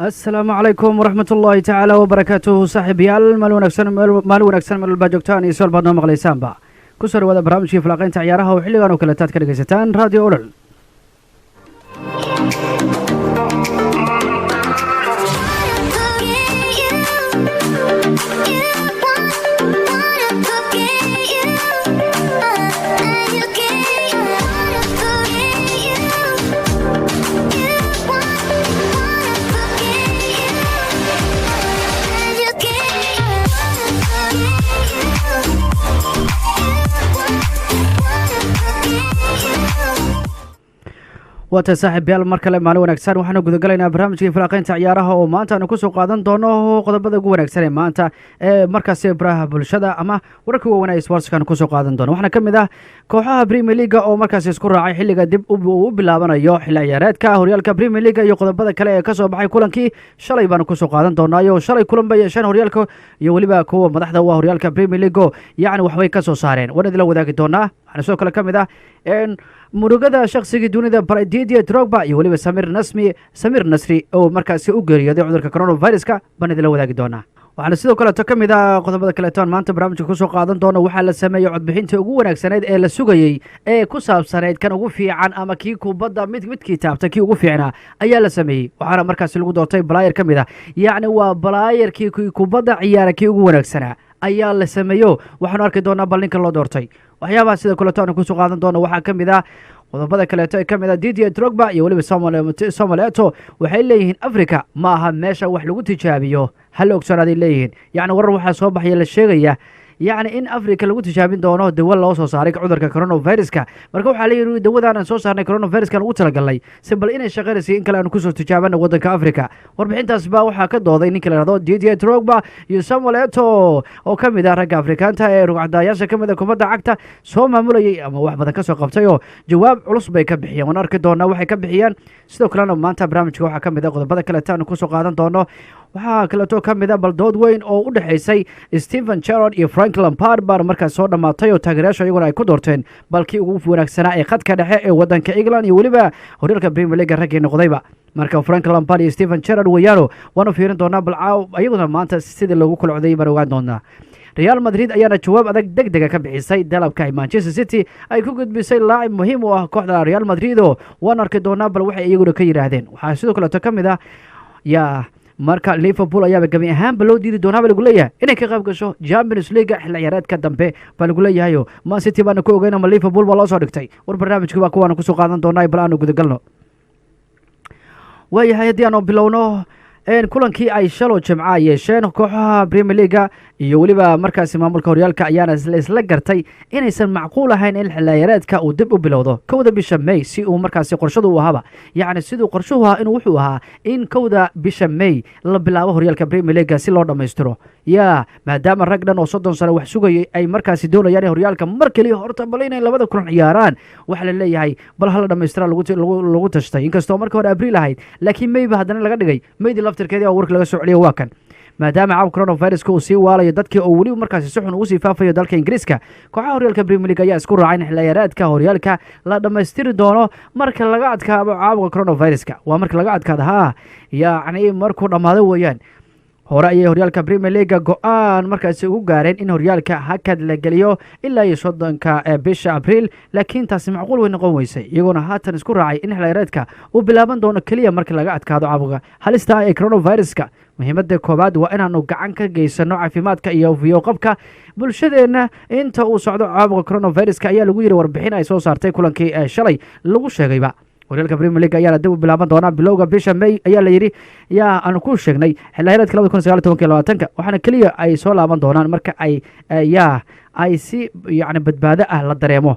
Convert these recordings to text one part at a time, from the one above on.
السلام عليكم ورحمة الله تعالى وبركاته صاحب يال مال ونكسن مال الباجوكتان يسول بعضنا مغليسان با كسر وذا برامج في فلاقين تعيارها وحلقان وكلتات كرقستان راديو أولل wata saaxiib yaal mar kale maalin wanaagsan waxaanu gudagalaynaa barnaamijkii falaaqaynta ciyaaraha oo maanta aanu kusoo qaadan doono qodobada ugu wanaagsan ee maanta ee markaasi baraha bulshada ama wararka waaweyn ee sportskaanu kusoo qaadan doono waxaana ka mid ah kooxaha Premier League oo markaasi isku raacay xilliga dib u bilaabanayo xilli ciyaareedka horyaalka Premier League iyo qodobada kale ee ka soo baxay kulankii shalay baanu kusoo qaadan doonaa shalay kulan bay yeesheen horyaalka iyo waliba kuwa madaxda u ah horyaalka Premier League yacni waxbay ka soo saareen waan idin la wadaagi doonaa waxaana sidoo kale ka mid ah murugada shakhsiga dunida Didier Drogba iyo waliba Samir Nasri oo markaasi u geeriyooday cudurka coronavirus-ka baan idin la wadaagi doonaa waxaana sidoo kale ka mid ah qodobada kale ee maanta barnaamijka ku soo qaadan doono waxaa la sameeyay codbixinta ugu wanaagsaneed ee la sugayay ee ku saabsaneyd kan ugu fiican ama kii kubadda midkii taabta kii ugu fiicnaa ayaa la sameeyay waxaana markaasi lagu doortay balaayar ka mid ah yacni waa balaayarkii kubadda ciyaara kii ugu wanaagsanaa ayaa la sameeyo waxaanu arki doonaa bal ninka loo doortay waxyaabaha sida kaleeto aanu kusoo qaadan doono waxaa ka mid ah qodobada kaleeto ee ka mid ah Didier Drogba iyo waliba Samuel Eto'o waxay leeyihiin Afrika ma aha meesha wax lagu tijaabiyo hal ogsoonaday leeyihiin yacni warar waxaa soo baxaya la sheegaya yacni in Afrika lagu tijaabin doono dawo loo soo saaray cudurka coronavirus-ka marka waxaa la yiri dawadaan aan soo saarnay coronavirus-ka ugu talagalay si bal inay shaqeynayso in kale aan ku soo tijaabano wadanka Afrika warbixintaas baa waxaa ka dooday ninka la yiraahdo Didier Drogba iyo Samuel Eto'o oo ka mid ah ragga Afrikaanta ee rugcadayaasha ka mid ah kubadda cagta soo maamulayay ama wax badan ka soo qabtay oo jawaab culus bay ka bixiyeen waan arki doonaa waxay ka bixiyaan sidoo kalena maanta barnaamijka waxaa ka mid ah qodobada kale aan ku soo qaadan doono waxaa kaleeto ka mid ah baldood weyn oo u dhaxaysay Steven Gerrard iyo Frank Lampard baa markaas soo dhamaatay oo taageerayaasha iyaguna ay ku doorteen balkii ugu wanaagsanaa ee khadka dhexe ee wadanka England iyo waliba horyaalka Premier League raggii noqdayba marka Frank Lampard iyo Steven Gerrard wayaano waanu fiirin doonaa balcaaw ayaguna maanta sidii lagu kala codeeyay baan ogaan doonaa Real Madrid ayaana jawaab adag degdeg ka bixisay dalabka Manchester City ay ku gudbisay laacib muhiim u ah kooxda Real Madrid oo waan arki doonaa bal waxay iyaguna ka yiraahdeen waxaa sidoo kale ka mid ah marka Liverpool ayaa gabi ahaanba loo diidi doonaa lagu leeyahay inay ka qayb gasho Champions League xilli ciyaareedka dambe baa lagu leeyahay Man City baan ku ogeynaa ma Liverpool baa loo soo dhigtay war barnaamijku waa kuwaan ku soo qaadan doonaa bal aanu gudagalno waayahay haddii aanu bilowno kulankii ay shalo jimca yeesheen kooxaha Premier League iyo waliba markaasi maamulka horyaalka ayaana isla gartay inaysan macquul ahayn in xilli ciyaareedka uu dib u bilowdo 1 bisha May si uu markaasi qorshadu u ahaba yacni sidoo qorshuhu ahaa inuu wuxuu ahaa in 1 bisha May la bilaabo horyaalka Premier League si loo dhameystiro maadaama rag dhan oo 30 sano wax sugayay ay markaasi doonayaan horyaalka mar kaliya horta bal inay labada kulan ciyaaraan waxa la leeyahay bal hal dhameystira lagu tashtay inkastoo markii hore Abriil ahayd laakiin May ba hadana laga dhigay May laftirkeedii oo warka laga soo celiyo waa kan maadaama caabuqa coronavirus-ka uu sii waalayo dadkii oo weli markaasi si xun ugu sii faafayo dalka Ingiriiska kooxaha horyaalka Premier League ayaa isku raacay in xilli ciyaareedka horyaalka la dhameystiri doono marka laga adkaado caabuqa coronavirus-ka waa marka laga adkaado yacni markuu dhamaado weeyaan hore ayay horyaalka Premier League go'aan markaasi ugu gaareen in horyaalka hakad la geliyo ilaa 30 bisha Abriil laakiin taasi macquul way noqon weysay iyaguna haatan isku raacay in xilli ciyaareedka uu bilaaban doono kaliya marka laga adkaado caabuqa halista ee coronavirus-ka muhiimadda koobaad waa inaanu gacan ka geysano caafimaadka iyo qabka bulshadeena inta uu socdo caabuqa coronavirus-ka ayaa lagu yiri warbixin ay soo saartay kulankii shalay lagu sheegayba horyaalka Premier League ayaa dib u bilaaban doona bilowga bisha May ayaa la yiri aan ku sheegnay xilli ciyaareedka 2019 waxaana kaliya ay soo laaban doonaan marka ay si yacni badbaado ah la dareemo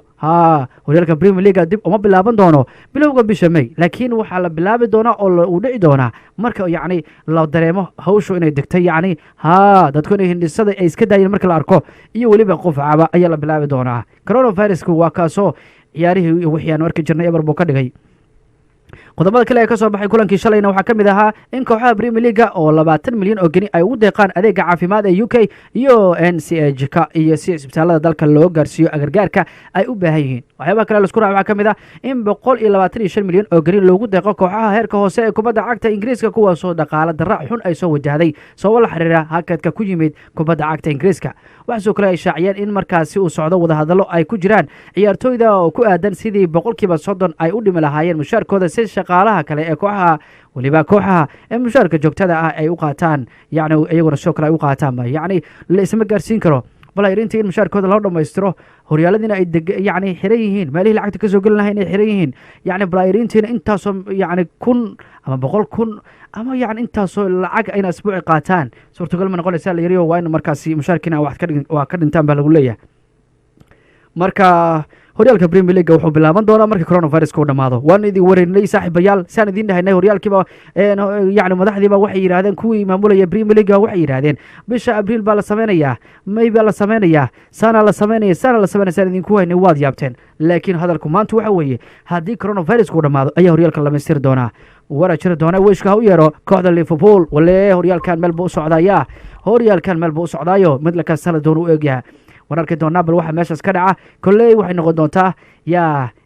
horyaalka Premier League dib uma bilaaban doono bilowga bisha May laakiin waxaa la bilaabi doonaa oo uu dhici doonaa marka yacni la dareemo hawshu inay degtay yacni dadku inay hindhisada ay iska daayeen marka la arko iyo waliba qof caba ayaa la bilaabi doonaa coronavirus-ku waa kaasoo ciyaarihii wixii aan arki jirnay eber buu ka dhigay qodobada kale ee ka soo baxay kulankii shalayna waxaa ka mid ahaa in kooxaha Premier League oo 20 milyan oo geni ay ugu deeqaan adeega caafimaad ee UK iyo NHS-ka iyo si isbitaalada dalka loo gaarsiiyo agargaarka ay u baahan yihiin. waxyaabaha kale la isku raacay waxaa ka mid ah in 125 milyan oo geni loogu deeqo kooxaha heerka hoose ee kubadda cagta Ingiriiska kuwaasoo dhaqaale darro xun ay soo wajahday sabab la xiriira hakadka ku yimid kubadda cagta Ingiriiska. waxaa kale ay shaaciyeen in markaasi uu socdo wadahadallo ay ku jiraan ciyaartooyda oo ku aadan sidii 30% ay u dhimi lahaayeen mushaarkooda si shaqaalaha kale ee kooxaha waliba kooxaha ee mushaarka joogtada ah ay u qaataan yacni iyaguna sidoo kale ay u qaataan yacni la isma gaarsiin karo balaayirintii in mushaarkooda loo dhammaystiro horyaaladiina ay yacni xiran yihiin meelihii lacagta ka soo gelin lahayn ay xiran yihiin yacni balaayirintiina intaasoo yacni 1,000 ama 100,000 ama yacni intaasoo lacag ayna asbuuci qaataan suurtagal ma noqonaysaa la yiriyo waa in markaasi mushaarkiina wax ka dhintaan baa lagu leeyahay. marka horyaalka Premier League wuxuu bilaaban doonaa markii coronavirus uu dhamaado. waan idin wareynay saaxiibayaal saan idin dhahaynay horyaalkiiba yacni madaxdiiba waxay yiraahdeen kuwii maamulaya Premier League waxay yiraahdeen bisha Abriil baa la sameynayaa, May baa la sameynayaa, sana la sameynaya idinku haynay waad yaabteen. laakiin hadalku maanta waxa weeye haddii coronavirus uu dhamaado ayaa horyaalka la meestir doonaa. wara jiri doona weyshka u yeero kooxda Liverpool wale horyaalkan meel buu u socdaaya mid la ka sala doon u eegyahay. wararkii doonaa bal waxa meeshaas ka dhaca kolley waxay noqon doontaa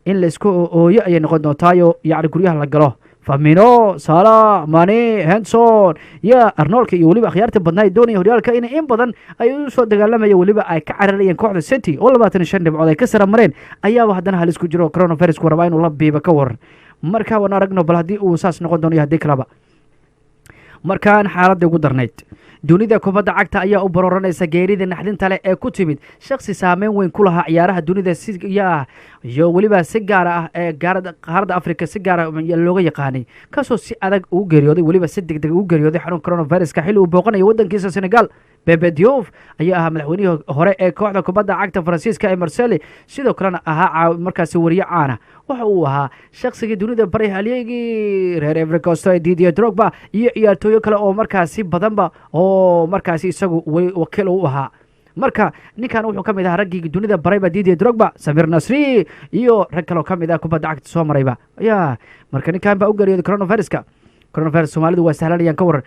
in la isku ooyo ayay noqon doontaa yacni guryaha la galo. Firmino, Salah, Mane, Henderson Arnold iyo waliba akhyaarta badnaa doonaya horyaalka in badan ay u soo dagaalamaya waliba ay ka cararayeen kooxda City oo 25 dhibcood ay ka sara mareen ayaaba haddana halis ku jiro coronavirus ku rabaa inuu la biiba ka waran. marka waan aragno bal haddii uu saas noqon doono haddii kaleba. markaan xaaladda ugu darnayd dunida kubadda cagta ayaa u barooranaysa geerida naxdinta leh ee ku timid shakhsi saameyn weyn ku lahaa ciyaaraha dunida iyo weliba si gaar ah ee qaaradda Afrika si gaar ah looga yaqaanay kaasoo si adag ugu geeriyooday weliba si degdeg ugu geeriyooday xanuunka coronavirus-ka xilli uu booqanayo waddankiisa Senegal. Pepe Diouf ayaa ahaa madaxweynihii hore ee kooxda kubadda cagta Faransiiska ee Marseille sidoo kalena ahaa markaasi wariye caana. waxa uu ahaa shakhsigii dunida baray halyeegii reer Ivory Coast Didier Drogba iyo ciyaartooyo kale oo markaasi badanba oo markaasi isagu wakiil u ahaa. marka ninkan wuxuu ka mid ahaa raggii dunida barayba Didier Drogba, Samir Nasri iyo rag kale oo ka mid ah kubadda cagta soo marayba. marka ninkan baa u geeriyooday coronavirus Soomaalidu waa sahlanayaan ka waran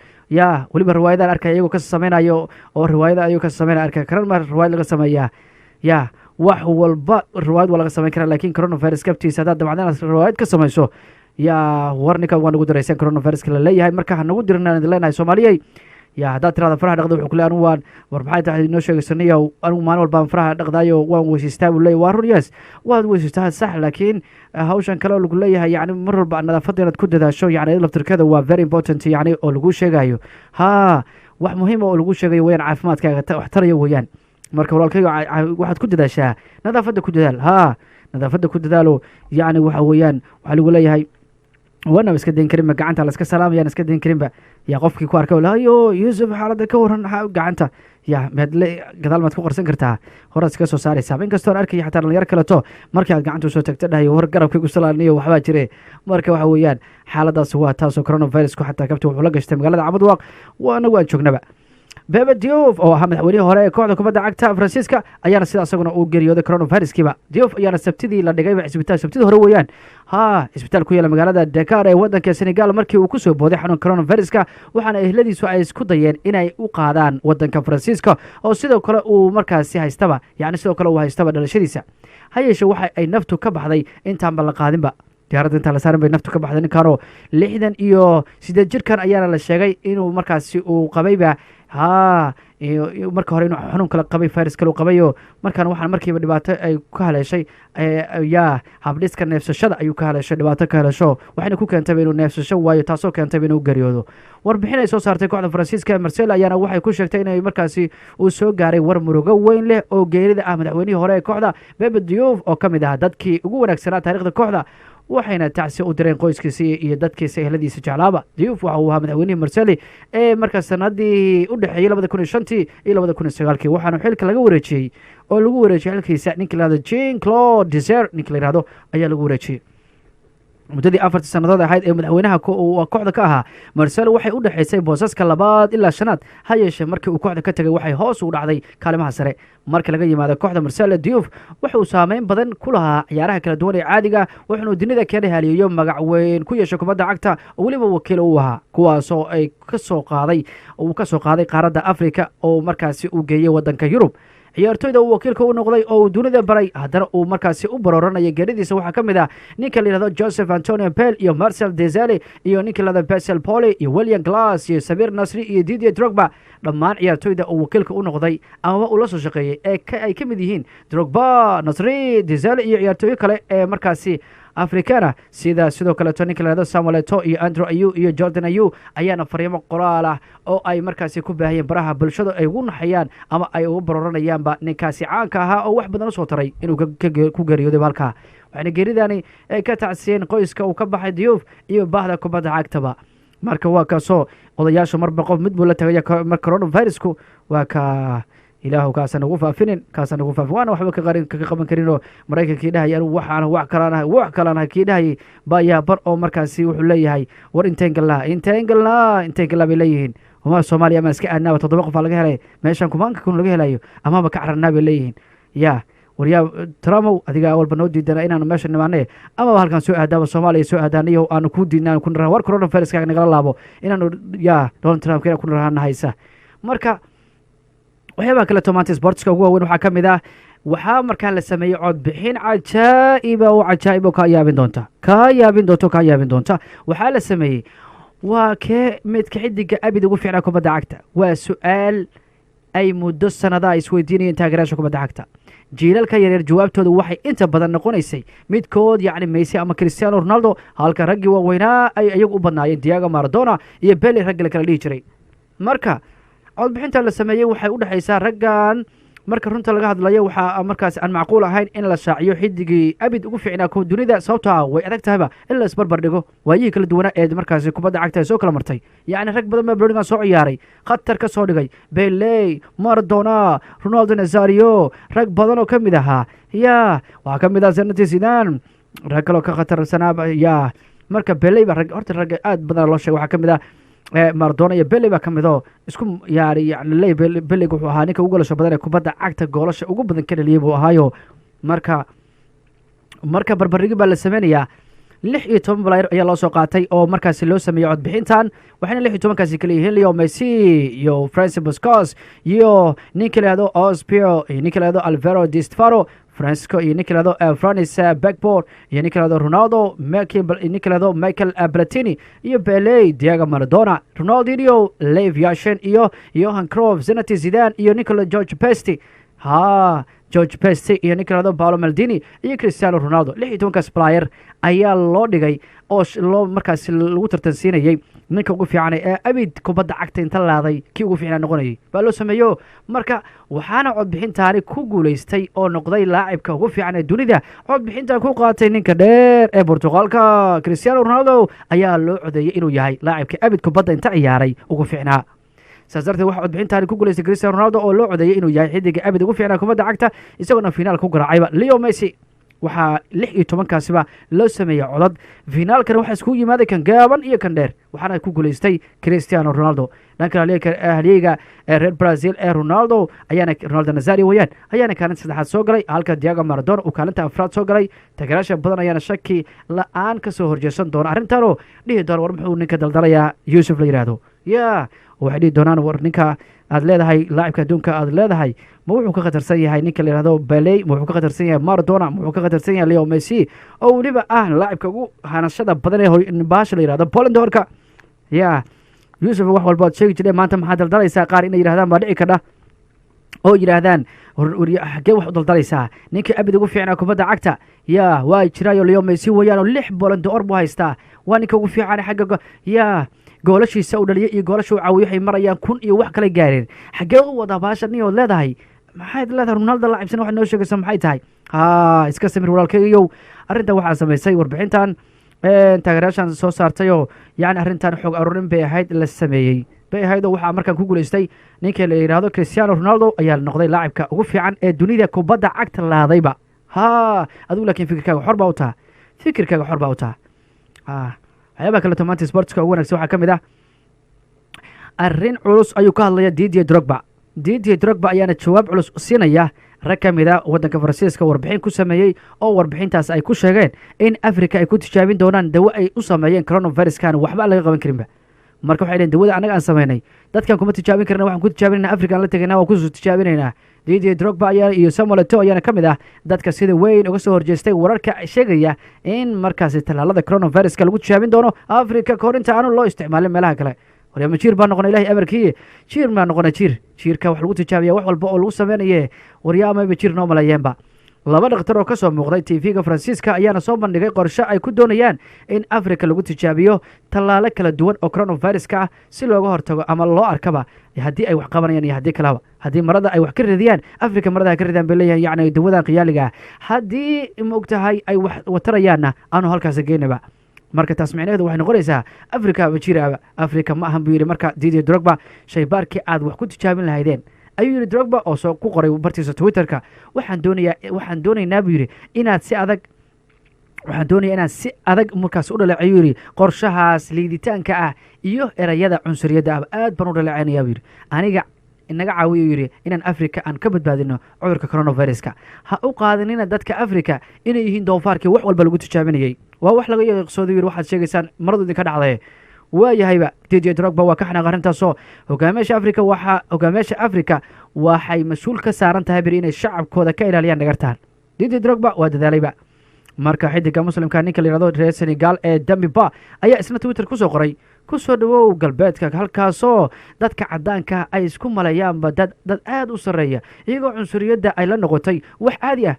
waliba riwaayadahan arkay iyagoo ka samaynayo oo riwaayada ayuu ka samaynaya arkay riwaayad laga sameeyaa wax walba riwaayad waa laga samayn karaa laakiin coronavirus kabtiisa haddaad dabacdeen riwaayad ka samayso warninkan waa nagu diraysaan coronaviruska la leeyahay marka ha nagu dirinaan idin leenahay Soomaaliyey haddaad tirada faraha dhaqdo wuxuu ku leeyahay waan war maxay tahay inoo sheegaysanayo anigu maalin walba faraha dhaqdaayo waan weysiistaa buu leeyahay waa run waad weysiistaa sax laakiin hawshan kale oo lagu leeyahay yacni mar walba nadaafadda inaad ku dadaasho yacni laftirkeeda waa very important yacni oo lagu sheegayo wax muhiim oo lagu sheegayo weyaan caafimaadkaaga wax tarayo weeyaan. marka walaalkayga waxaad ku dadaashaa nadaafadda ku dadaal nadaafadda ku dadaalo yacni waxa weeyaan waxaa lagu leeyahay وانا بس كدين كريم قعنتا لسك سلام يا نسك دين كريم يا قفكي كوارك ولا يو يوسف حالده كورن قعنتا يا مدلي قدال ما تكون قرسن كرتا هورس كسو ساري سابين كستون arkay xataa dhalinyar kale to markii aad gacanta soo tagtay dhahay war garabkii ku salaaniyo waxba jire marka waxa weeyaan xaaladaas waa taasoo coronavirus ku xataa kabta wuxuu la gashtay magaalada Cabudwaaq waana waan joognaba. Pepe Diouf oo ahaa madaxweynihii hore ee kooxda kubadda cagta Faransiiska ayaana sida asaguna uu geeriyooday coronavirus-kiiba. Diouf ayaana sabtidii la dhigay isbitaal sabtidii hore weeyaan isbitaal ku yaala magaalada Dakar ee waddanka Senegal markii uu ku soo booday xanuunka coronavirus-ka waxaana ehladiisu ay isku dayeen inay u qaadaan waddanka Faransiiska oo sidoo kale uu markaasi haystaba sidoo kale uu haystaba dhalashadiisa. hayeeshe waxa ay naftu ka baxday intaan la qaadinba diyaaradda inta la saaran bay naftu ka baxday ninkaanoo 68 jirkan ayaana la sheegay inuu markaasi uu qabayba marka hore inuu xanuun kala qabay virus kale uu qabayo markaan waxaan markiiba dhibaato ay ka haleeshay habdhiska neefsashada ayuu ka haleeshay dhibaato ka haleesho waxayna ku keentay inuu neefsasho waayo taasoo keentay inuu geeriyoodo. warbixin ay soo saartay kooxda Faransiiska ee Marseille ayaana waxay ku sheegtay inay markaasi uu soo gaaray war murugo weyn leh oo geerida madaxweynihii hore ee kooxda Pepe Diouf oo ka mid ah dadkii ugu wanaagsanaa taariikhda kooxda waxayna tacsi u direen qoyskiisa iyo dadkiisa ehladiisa jeclaaba. Diouf waxa uu ahaa madaxweynihii Marseille ee markaas sanadii u dhaxeeyay 2005 iyo 2009 waxaana xilka laga wareejiyay xilkiisa ninkii la yiraahdo Jean-Claude Désir ninkii la yiraahdo ayaa lagu wareejiyay. muddadii 4 sannadood ahayd ee madaxweynaha kooxda ka ahaa Marcelo waxay u dhaxaysay boosaska labaad ilaa shanaad ha yeeshee markii uu kooxda ka tagay waxay hoos u dhacday kaalimaha sare marka laga yimaado kooxda Marcelo Diouf wuxuu saameyn badan ku lahaa ciyaaraha kala duwan ee caadiga wuxuu dunida ka haliyo magac weyn ku yeeshay kubadda cagta oo waliba wakiil u ahaa kuwaas oo ay ka soo qaaday qaaradda Afrika oo markaasi uu geeyay wadanka Yurub ciyaartoyda uu wakiilka u noqday oo dunida baray haddana uu markaasi u barooranaya geeridiisa waxaa ka mid ah ninka la yidhahdo Joseph Antonio Bell iyo Marcel Desailly iyo ninka la yidhahdo Basel Poli iyo William Glass iyo Samir Nasri iyo Didier Drogba dhammaan ciyaartoyda uu wakiilka u noqday ama uu la soo shaqeeyay ay ka mid yihiin Drogba, Nasri, Desailly iyo ciyaartoyo kale ee markaasi africana sidoo kaleeto ninka la yidhahdo Samuel Eto'o iyo Andrew Ayew iyo Jordan Ayew ayaana fariimo qoraal ah oo ay markaasi ku baahiyeen baraha bulshada ay ugu naxayaan ama ay ugu baroranayaanba ninkaasi caanka ahaa oo wax badan u soo taray inuu ku geeriyooday halkaa waxayna geeridani ay ka tacsiyeen qoyska uu ka baxay Diouf iyo baahda kubadda cagtaba marka waa kaasoo odayaasha marba qof mid buu la tagaya coronavirusku waa ka ilaahu kaasaan ugu faafinin waana waxba ka qaban karinoo maraykankii dhahayay anigu wax kalanahay kii dhahayay baayaa bar oo markaasi wuxuu leeyahay war inteen galnaa bay leeyihiin uma Soomaaliya ama iska aadnaaba 7 qof laga helay meeshan kumaanka kun laga helayo amaba ka cararnaa bay leeyihiin waryaa Trump adiga walba noo diidana inaan meesha nimaanay ama halkan soo aadaaba Soomaaliya soo aadaanayo aan ku diidnaan ku war coronavirus ka nagala laabo inaan Donald Trump ka ku rahanaysa marka waxyaaba kale tomatis sportska ugu weyn waxa kamid ah waxaa markaa la sameeyay cod bixin cajaa'ib oo ka yaabin doonta waxaa la sameeyay waa mid ka xidiga abid ugu fiicnaa kubadda cagta waa su'aal ay muddo sanada isweydiinayeen taageerayaasha kubadda cagta jiilalka yaryar jawaabtooda waxay inta badan noqonaysay midkood yacni Messi ama Cristiano Ronaldo halka raggii waaweynaa ay iyagu u badnaayeen Diego Maradona iyo Pele ragga kala dhihi jiray marka codbixinta la sameeyay waxay u dhaxaysaa raggan marka runta laga hadlayo waxa markaas aan macquul ahayn in la shaaciyo xidigii abid ugu fiicnaa ko dunida sababtoo way adag tahayba in la isbarbar dhigo waayii kala duwana ee markaas kubadda cagta soo kala martay yaani rag badan baa Birmingham soo ciyaaray khatar ka soo dhigay Pele, Maradona, Ronaldo Nazario rag badan oo kamid ahaa waxa kamid ah Zinedine Zidane rag kale oo ka khatarsanaa marka Pele rag horta rag aad badan loo sheegay waxa kamid ah Maradona iyo Pele baa kamid oo isku yacni Pele wuxuu ahaa ninka ugu goolasho badan ee kubadda cagta goolasha ugu badan ka dhaliyay buu ahaayo marka barbardhig baa la sameeyaa 16 player ayaa loo soo qaatay oo markaasi loo sameeyay codbixintan waxayna 16 kaasi kala yihiin Leo Messi iyo Francis Busquets iyo ninka la yiraahdo Ospio iyo ninka la yiraahdo Alvaro Di Stéfano Francisco iyo ninka la yiraahdo Francis Beckenbauer iyo ninka la yiraahdo Ronaldo ninka la yiraahdo Michael Platini iyo Pele, Diego Maradona, Ronaldinho, Lev Yashin iyo Johan Cruyff, Zinedine Zidane iyo Nicola George Pesti George Pesti iyo ninka la yiraahdo Paolo Maldini iyo Cristiano Ronaldo 16 player ayaa loo dhigay oo loo markaas lagu tartansiinayay ninka ugu fiican ee abid kubadda cagta inta laaday kii ugu fiican noqonayay baa loo sameeyo marka waxaana codbixintaani ku guuleystay oo noqday laacibka ugu fiican ee dunida codbixintan ku qaatay ninka dheer ee Portugalka Cristiano Ronaldo ayaa loo codeeyay inuu yahay laacibka abid kubadda inta ciyaaray ugu fiicnaa saasartii waxa codbixintaani ku guuleystay Cristiano Ronaldo oo loo codeeyay inuu yahay xidiga abid ugu fiicnaa kubadda cagta isagoo finaal ku garaacayba Leo Messi waxaa 16 kaasiba loo sameeyay codad finaalkan waxa isku yimaaday kan gaaban iyo kan dheer waxaana ku guuleystay Cristiano Ronaldo dhanka ahliga reer Brazil ee Ronaldo Nazario ayaana kaalin saddexaad soo galay halka Diego Maradona uu kaalinta afraad soo galay taageerayaasha badan ayaana shaki la'aan ka soo horjeesan doona arrintaano dhihi doona war muxuu ninka daldalayaa Yusuf la yiraahdo waxay dhihi doonaan war ninka aad leedahay laacibka adduunka aad leedahay ma wuxuu ka khatarsan yahay ninka la yiraahdo Pele ma wuxuu ka khatarsan yahay Maradona ma wuxuu ka khatarsan yahay Leo Messi oo waliba laacibka ugu hanashada badan ee baasha la yiraahdo Poland horka Yusuf wax walba sheegi jiray maanta maxaa daldalaysaa qaar inay yiraahdaan baa dhici kadha oo yiraahdaan xagee wax u daldalaysaa ninka abid ugu fiicnaa kubadda cagta waa jiraayo Leo Messi wayaan 6 Ballon d'Or buu haystaa waa ninka ugu fiican xagga goolashiisa u dhaliyay iyo goolasha uu caawiyo waxay marayaan kun iyo wax kale gaareen xagee u wada baasha niyo leedahay maxay leedahay Ronaldo laacibsan wax noo sheegaysa maxay tahay iska samir walaalkeeyo arrinta waxa sameysay warbixintan taageerayaashan soo saartay oo yacni arrintan xog aruurin bay ahayd la sameeyay bay ahayd oo waxaa markaan ku guuleystay ninka la yiraahdo Cristiano Ronaldo ayaa noqday laacibka ugu fiican ee dunida kubadda cagta laadayba adigu laakiin fikirkaaga xor baa u tahay waxyaabaha kaleeto maanta sportska ugu wanagsan waxaa ka mid ah arrin culus ayuu ka hadlaya Didier Drogba ayaana jawaab culus siinaya rag ka mid a waddanka Faransiiska warbixin ku sameeyey oo warbixintaas ay ku sheegeen in Afrika ay ku tijaabin doonaan dawo ay u sameeyeen coronavirus-kan waxba laga qaban karinba marka waxay dhaheen dawada anaga aan sameynay dadkan kuma tijaabin karna waxaan ku tijaabinaynaa Afrika aan la tegaynaa waa ku soo tijaabinaynaa Didier Drogba iyo Samuel Eto'o ayaana ka mid ah dadka sida weyn uga soo horjeestay wararka sheegaya in markaasi tallaalada coronavirus-ka lagu tijaabin doono Afrika ka hor inta aanu loo isticmaalin meelaha kale waryama jiir baa noqonay ilaahay amarkii jiir baa noqonay jiirka wax lagu tijaabiya wax walba oo lagu sameynaye waryaamaba jiir noo malayeenba laba dhakhtar oo ka soo muuqday TV-ga Faransiiska ayaana soo bandhigay qorshe ay ku doonayaan in Afrika lagu tijaabiyo tallaalo kala duwan oo coronavirus-ka ah si looga hortago ama loo arkaba haddii ay wax qabanayaan iyo haddii kalaba haddii marada ay wax ka ridiyaan Afrika marada ka ridaan bay leeyahay yacni dawadan qiyaaliga haddii moogtahay ay wax watarayaanna aanu halkaas geynaba marka taas micnaheedu waxay noqonaysaa Afrika wajiraaba Afrika ma ahan buu yiri marka Didier Drogba shaybaarkii aad wax ku tijaabin lahaydeen ayuu yiri Drogba oo soo ku qoray bartiisa Twitterka waxaan doonaynaa buu yiri inaad si adag markaas u dhaleeceeyo ayuu yiri qorshahaas liiditaanka ah iyo erayada cunsuriyadda aad baan u dhaleeceynaya buu yiri aniga inaga caawiyo yiri inaan Afrika aan ka badbaadino cudurka coronavirus-ka ha u qaadanina dadka Afrika inay yihiin doofaarkii wax walba lagu tijaabinayay waa wax laga yaqsoodo yiri waxaad sheegaysaan maradu idinka dhacday waayahayba Didier Drogba waa ka xanaaq arrintaasoo hogaamiyaasha Afrika waxay mas-uul ka saaran tahay bari inay shacabkooda ka ilaaliyaan dhagartaan Didier Drogba waa dadaalayba marka xidiga muslimka ninka la yiraahdo reer Senegal ee Damiba ayaa isna Twitter ku soo qoray ku soo dhawow galbeedka halkaasoo dadka cadaanka ay isku malayaanba dad aad u sareeya iyagoo cunsuriyadda ay la noqotay wax caadi ah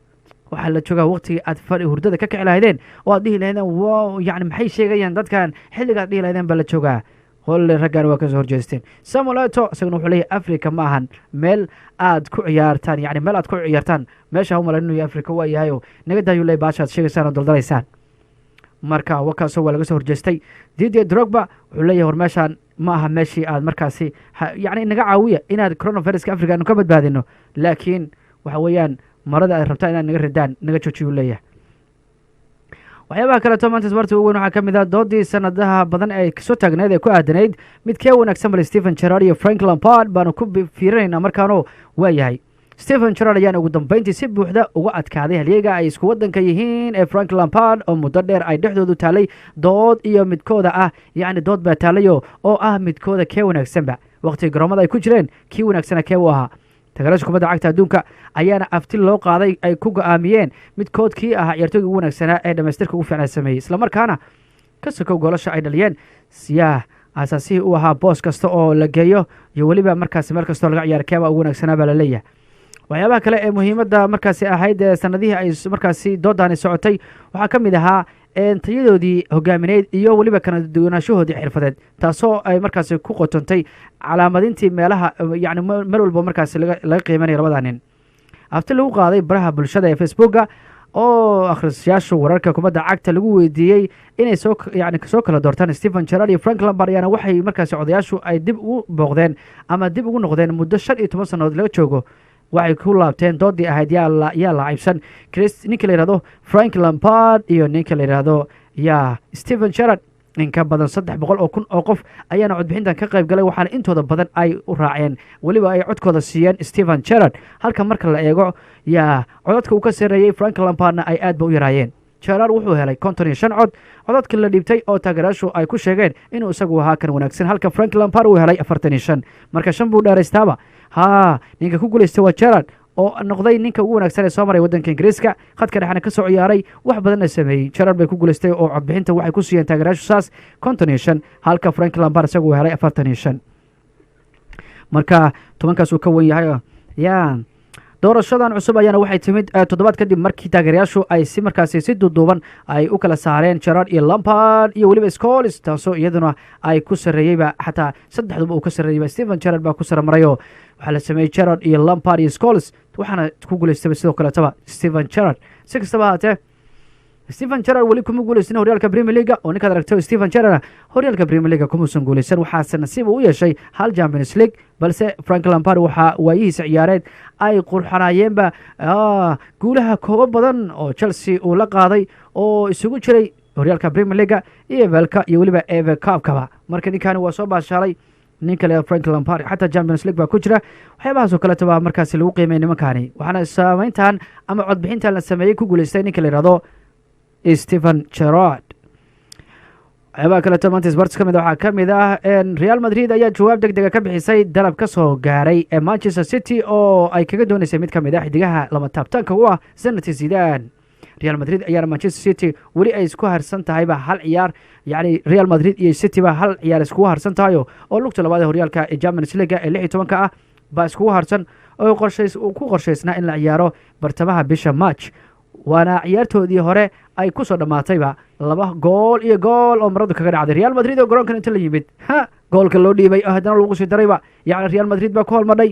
waxaa la joogaa waqtigii aad hurdada ka kici lahaydeen oo aad dhihi lahaydeen wow yacni maxay sheegayaan dadkan xilligaad dhihi lahaydeen baa la joogaa holle raggan waa ka soo horjeesteen Samuel Eto'o isaguna wuxuu leeyahay Afrika ma ahan meel aad ku ciyaartaan yacni meel aad ku ciyaartaan meesha umalaynayo Afrika waa yahayo naga daayuu leeyahay baashaad sheegaysaan oo daldalaysaan marka wakaasoo waa laga soo horjeestay Didier Drogba wuxuu leeyahay war meeshaan ma aha meeshii aad markaasi yacni naga caawiya inaad coronavirus-ka Afrika aanu ka badbaadino laakiin waxa weeyaan marada ay rabtaan inaad naga ridaan naga joojiyo leeyahay waxyaabaha kaleeto maanta isboortiga ugu weyn waxaa ka mid ah doodii sanadaha badan ee kasoo taagneed ee ku aadanayd midkee wanaagsan bal Steven Gerrard iyo Frank Lampard baanu ku fiirinaynaa markaanu waayahay Steven Gerrard ayaana ugu dambeyntii si buuxda uga adkaaday halyeega ay isku waddanka yihiin ee Frank Lampard oo muddo dheer ay dhexdoodu taalay dood iyo midkooda ah yacni dood baa taalayo oo ah midkooda kee wanaagsanba waqtiga garoomada ay ku jireen kii wanaagsana kee u ahaa taageerayaasha kubadda cagta adduunka ayaana afti loo qaaday ay ku go'aamiyeen midkood kii ahaa ciyaartooyga ugu wanaagsanaa ee dhamaystirka ugu fiicnaa sameeyey islamarkaana ka sokow goolasha ay dhaliyeen siyaah asaasihii u ahaa boos kasta oo la geeyo iyo weliba markaasi meel kastoo laga ciyaara keebaa ugu wanaagsanaa baa la leeyahay waxyaabaha kale ee muhiimadda markaasi ahayd ee sanadihii ay markaasi doodaani socotay waxaa ka mid ahaa tayadoodii hogaamineed iyo weliba kala duwanaanshahoodii xirfadeed taasoo ay markaasi ku qotontay calaamadintii meelaha yacni meel walba markaasi laga qiimanaya labada nin afti lagu qaaday baraha bulshada ee Facebooka oo akhristayaasha wararka kubadda cagta lagu weydiiyey inay soo kala doortaan Steven Gerrard iyo Frank Lampard ayaana waxay markaasi odayaashu ay dib ugu booqdeen ama dib ugu noqdeen muddo 15 sannadood laga joogo waxay ku laabteen doodii ahayd yaa laacibsan ninka la yidhahdo Frank Lampard iyo ninka la yidhahdo Steven Gerrard in ka badan 300,000 oo qof ayaana codbixintan ka qayb galay waxaana intooda badan ay u raaceen weliba ay codkooda siiyeen Steven Gerrard halka marka la eego codadka uu ka sareeyay Frank Lampardna ay aad ba u yaraayeen Gerrard wuxuu helay 55 cod codadka la dhiibtay oo taageerayaashu ay ku sheegeen inuu isagu ahaa kan wanaagsan halka Frank Lampard uu helay 45 marka 5 buu dheeraystaaba ninka ku guuleystay waa Gerrard oo noqday ninka ugu wanaagsan ee soo maray waddanka Ingiriiska khadka dhexna ka soo ciyaaray wax badan sameeyay Gerrard bay ku guuleystay oo codbixinta waxay ku siiyeen taageerayaashu saas 55 halka Frank Lampard isagu helay 45 marka tobankaas uu ka wan yahay doorashadan cusub ayaana waxay timid toddobaad kadib markii taageerayaashu ay si markaasi si duuduuban ay u kala saareen Gerrard iyo Lampard iyo weliba Scholes taasoo iyaduna ay ku sareeyayba xataa saddexduba uu ka sareeyay Steven Gerrard baa ku saramarayo waxaa la sameeyay Gerrard iyo Lampard iyo Scholes waxaana ku guuleystay sidoo kale Steven Gerrard si kastaba haatee Steven Gerrard weli kuma guuleysan horyaalka Premier League oo ninka aragtay Steven Gerrard horyaalka Premier League kuma soo guuleysan waxaa nasiib u yeeshay hal Champions League balse Frank Lampard waxa waayihiisa ciyaareed ay qurxanaayeenba guulaha koob badan oo Chelsea uu la qaaday oo isugu jiray horyaalka Premier League iyo Velka iyo waliba FA Cup-kaba marka ninkan waa soo baashaalay ninka le Frank Lampard xataa Champions League baa ku jira waxyaabahaas oo kale tabaa markaas lagu qiimeeyay nimankani waxaana saameyntan ama codbixintan la sameeyay ku guuleystay ninka la yiraahdo Steven Gerrard waxyaabaha kale maanta sports kamid waxaa kamid ah Real Madrid ayaa jawaab degdeg ah ka bixisay dalab ka soo gaaray ee Manchester City oo ay kaga doonaysay mid kamid ah xidigaha lama taabtaanka u ah Zinedine Zidane Real Madrid ayaa Manchester City wali ay isku harsan tahay ba hal ciyaar yani Real Madrid iyo City ba hal ciyaar isku harsan tahay oo lugta labaad ee horyaalka Champions League ee 16 ah ba isku harsan oo ku qorshaysna in la ciyaaro bartamaha bisha March waana ciyaartoodii hore ay ku soo dhamaatayba 2 gool iyo gool oo maradu kaga dhacday Real Madrid oo garoonkan inta la yimid goolka loo dhiibay hadana lagu sii darayba yani Real Madrid ba ku holmaday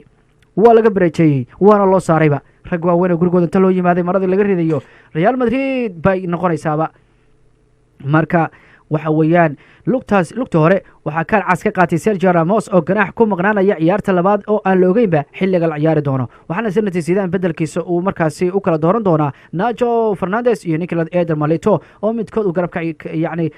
waa laga bareejay waana loo saarayba rag waaweyn oo gurigooda inta loo yimaaday maradii laga ridayo Real Madrid bay noqonaysaaba marka waxa weeyaan lugta hore waxaa ka cas ka qaatay Sergio Ramos oo ganaax ku maqnaanaya ciyaarta labaad oo aan la ogeynba xilliga la ciyaari doono waxaana Zinedine Zidane bedelkiisa uu markaasi u kala dooran doonaa Nacho Fernandes iyo Nicolas Eder Milito oo midkood uu garabka yani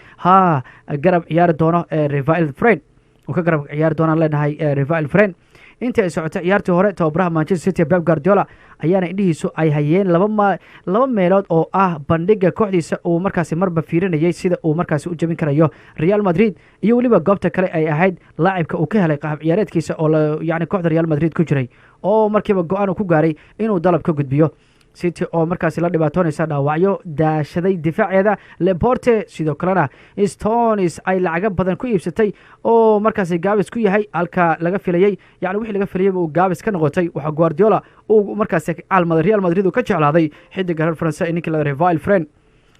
garab ciyaari doono Rafael Varane oo ka garab ciyaari doonaan leenahay Rafael Varane intii ay socotay ciyaartii hore tababaraha Manchester City Pep Guardiola ayaana indhihiisu ay hayeen laba meelood oo ah bandhiga kooxdiisa uu markaasi marba fiirinayay sida uu markaasi u jabin karayo Real Madrid iyo waliba goobta kale ay ahayd laacibka uu ka helay qaab ciyaareedkiisa oo yani kooxda Real Madrid ku jiray oo markiiba go'aan ku gaaray inuu dalab ka gudbiyo City oo markaasi la dhibaatoonaysa dhaawacyo daashaday difaaceeda Laporte sidoo kalena Stones ay lacag badan ku iibsatay oo markaasi gaabis ku yahay halka laga filayay yani wixii laga filayay uu gaabis ka noqotay waxa Guardiola uu markaasi Real Madrid ka jeclaaday xidiga reer Faransa Nicolas Rafael Varane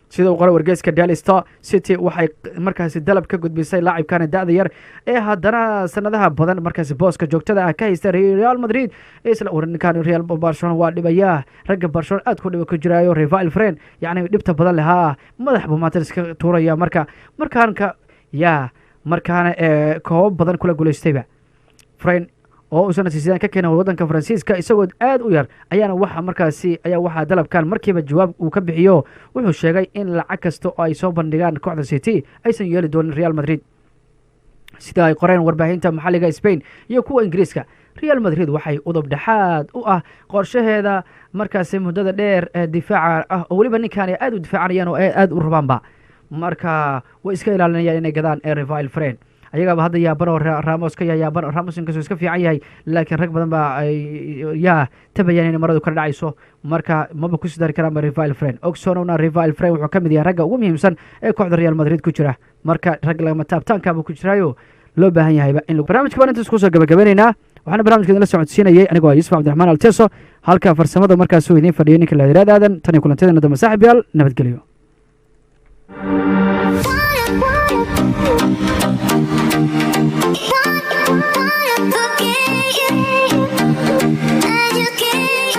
sida uu qoray wargeyska Daily Star City waxay markaasi dalab ka gudbisay laacibkan da'da yar ee haddana sanadaha badan markaasi booska joogtada ah ka haysta Real Madrid isla warankan Real Barcelona waa dhibaya ragga Barcelona aad ku dhiba ku jiraayo Rafael Varane yani dhibta badan lahaa madax buu maanta iska tuuraya markaanka markaana koob badan kula guuleystayba Varane oo Zinedine Zidane ka keenay wadanka Faransiiska isagoo aad u yar ayaana waxa dalabkan markiiba jawaab uu ka bixiyo wuxuu sheegay in lacag kasta oo ay soo bandhigaan kooxda City aysan yeeli doonin Real Madrid sida ay qoreen warbaahinta maxalliga Spain iyo kuwa Ingiriiska Real Madrid waxay udub dhaxaad u ah qorshaheeda markaasi muddada dheer ee difaaca ah oo waliba ninkan aad u difaacanayaan oo aad u rabaanba marka way iska ilaalinayaan inay gadaan Rafael Varane ayaga hadda yaaban oo Ramos ka yaaban Ramos inkastoo iska fiican yahay laakiin rag badan baa tabayaan in maradu ka dhacayso marka maba ku sidari karaan Rafael Varane ogsonona Rafael Varane wuxuu ka mid yahay ragga ugu muhiimsan ee kooxda Real Madrid ku jira marka rag lama taabtaanka buu ku jiraayo loo baahan yahay in barnaamijka baan inta isku soo gabagabeynayna waxaana barnaamijka la socodsiinayay anigoo Yusuf Cabdiraxmaan Alteso halka farsamada markaas uu idin fadhiyo ninka la yiraahdo Aadan tan iyo kulanteedana dama saaxiibayaal nabadgelyo I just can't